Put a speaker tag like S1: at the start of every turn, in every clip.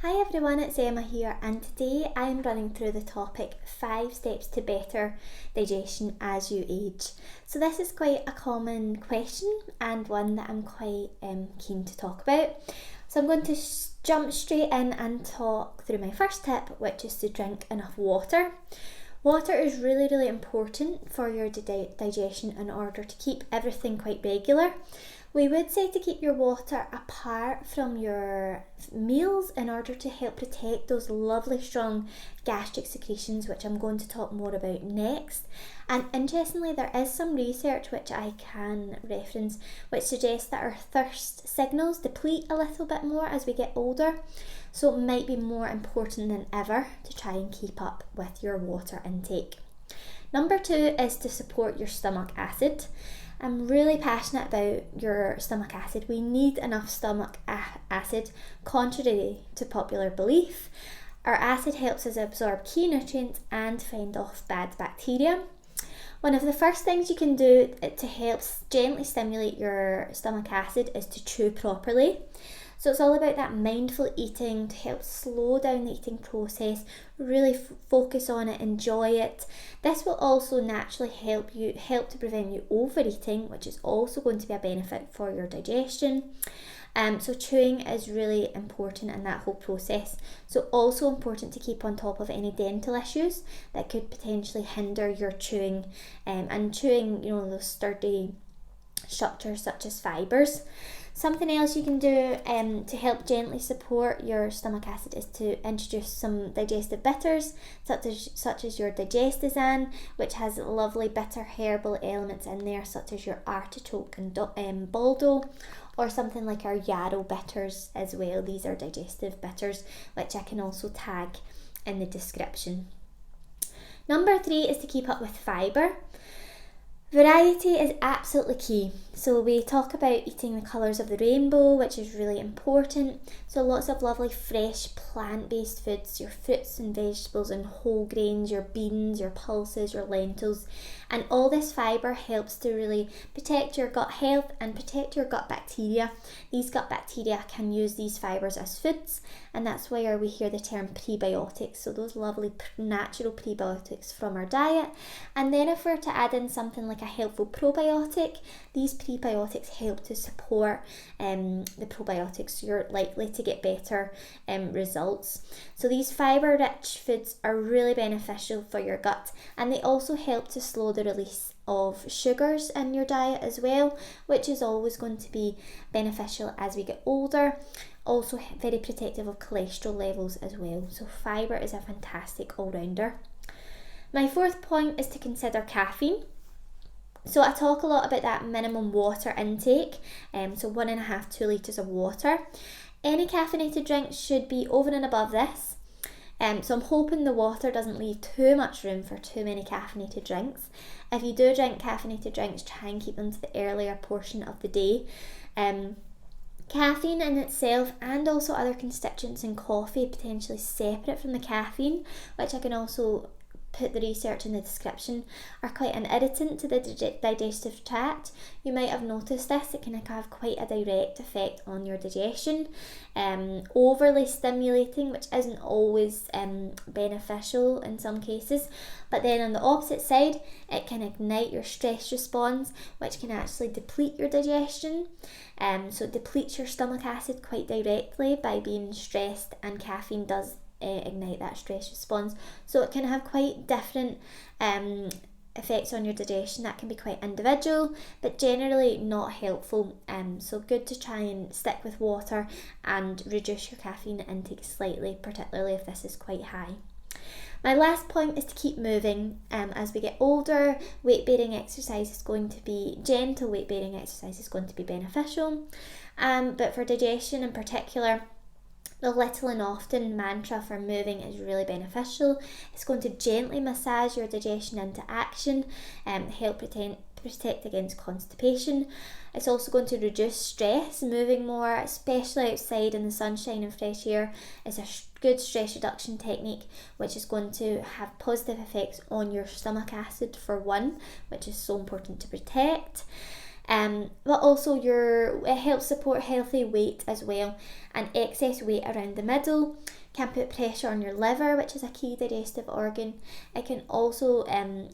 S1: Hi everyone, it's Emma here, and today I'm running through the topic 5 steps to better digestion as you age. So this is quite a common question and one that I'm quite keen to talk about. So I'm going to jump straight in and talk through my first tip, which is to drink enough water. Water is really important for your digestion in order to keep everything quite regular. We would say to keep your water apart from your meals in order to help protect those lovely strong gastric secretions, which I'm going to talk more about next. And interestingly, there is some research which I can reference which suggests that our thirst signals deplete a little bit more as we get older. So it might be more important than ever to try and keep up with your water intake. Number 2 is to support your stomach acid. I'm really passionate about your stomach acid. We need enough stomach acid, contrary to popular belief. Our acid helps us absorb key nutrients and fend off bad bacteria. One of the first things you can do to help gently stimulate your stomach acid is to chew properly. So it's all about that mindful eating to help slow down the eating process, really focus on it, enjoy it. This will also naturally help to prevent you overeating, which is also going to be a benefit for your digestion. So chewing is really important in that whole process. So also important to keep on top of any dental issues that could potentially hinder your chewing and chewing, those sturdy structures such as fibres. Something else you can do to help gently support your stomach acid is to introduce some digestive bitters, such as your digestisane, which has lovely bitter herbal elements in there, such as your artichoke and baldo, or something like our yarrow bitters as well. These are digestive bitters, which I can also tag in the description. Number 3 is to keep up with fibre. Variety is absolutely key. So we talk about eating the colours of the rainbow, which is really important. So lots of lovely fresh plant-based foods, your fruits and vegetables and whole grains, your beans, your pulses, your lentils. And all this fibre helps to really protect your gut health and protect your gut bacteria. These gut bacteria can use these fibres as foods, and that's where we hear the term prebiotics. So those lovely natural prebiotics from our diet. And then if we're to add in something like a helpful probiotic, these prebiotics help to support the probiotics. You're likely to get better results. So these fibre-rich foods are really beneficial for your gut, and they also help to slow the release of sugars in your diet as well, which is always going to be beneficial as we get older. Also very protective of cholesterol levels as well. So fibre is a fantastic all-rounder. My 4th point is to consider caffeine. So I talk a lot about that minimum water intake, so 1.5-2 litres of water. Any caffeinated drinks should be over and above this. So I'm hoping the water doesn't leave too much room for too many caffeinated drinks. If you do drink caffeinated drinks, try and keep them to the earlier portion of the day. Caffeine in itself and also other constituents in coffee potentially separate from the caffeine, which I can also put the research in the description, are quite an irritant to the digestive tract. You might have noticed this, it can have quite a direct effect on your digestion. Overly stimulating, which isn't always beneficial in some cases, but then on the opposite side, it can ignite your stress response, which can actually deplete your digestion. So it depletes your stomach acid quite directly by being stressed, and caffeine does ignite that stress response. So it can have quite different effects on your digestion that can be quite individual, but generally not helpful. So good to try and stick with water and reduce your caffeine intake slightly, particularly if this is quite high. My last point is to keep moving. As we get older, gentle weight-bearing exercise is going to be beneficial. But for digestion in particular, the little and often mantra for moving is really beneficial. It's going to gently massage your digestion into action and help protect against constipation. It's also going to reduce stress. Moving more, especially outside in the sunshine and fresh air, is a good stress reduction technique, which is going to have positive effects on your stomach acid for one, which is so important to protect. But also it helps support healthy weight as well, and excess weight around the middle can put pressure on your liver, which is a key digestive organ. It can also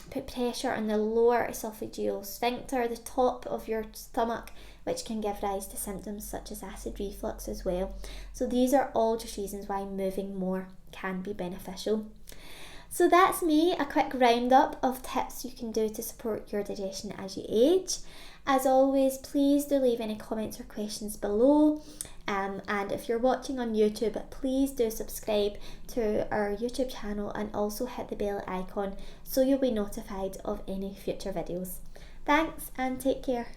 S1: put pressure on the lower esophageal sphincter, the top of your stomach, which can give rise to symptoms such as acid reflux as well. So these are all just reasons why moving more can be beneficial. So that's me, a quick roundup of tips you can do to support your digestion as you age. As always, please do leave any comments or questions below. And if you're watching on YouTube, please do subscribe to our YouTube channel and also hit the bell icon so you'll be notified of any future videos. Thanks and take care.